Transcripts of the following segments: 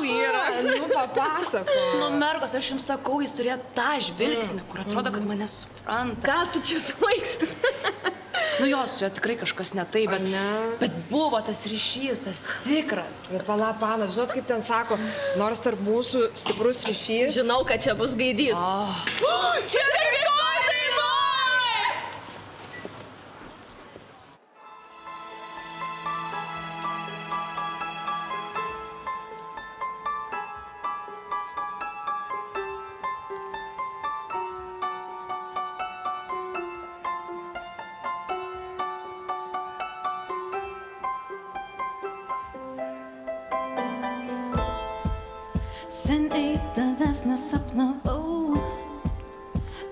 yra. Nu, papasako. Nu, mergos, aš jums sakau, jis turėjo tą žvilgsnį, kur atrodo, kad mane supranta. Ką tu čia svaigsti? Nu, jos, su juo tikrai kažkas ne taip, bet buvo tas ryšys, tas tikras. Ir pala, panas, žinot, kaip ten sako, nors tarp mūsų stiprus ryšys. Žinau, kad čia bus gaidys. Čia tikrai dainoj! Seniai tavęs nesapnavau,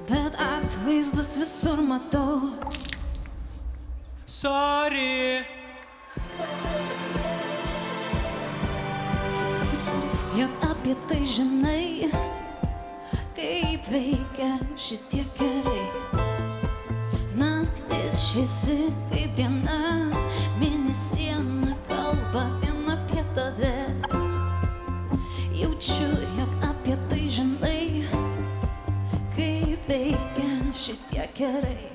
bet atvaizdus visur matau. Sorry. Jog apie tai žinai, kaip veikia šitie keliai. Naktis šviesi kaip diena, mėnesiena kalba vien apie tave. Jaučiu, jog apie tai žinai, kaip veikia šitie keliai.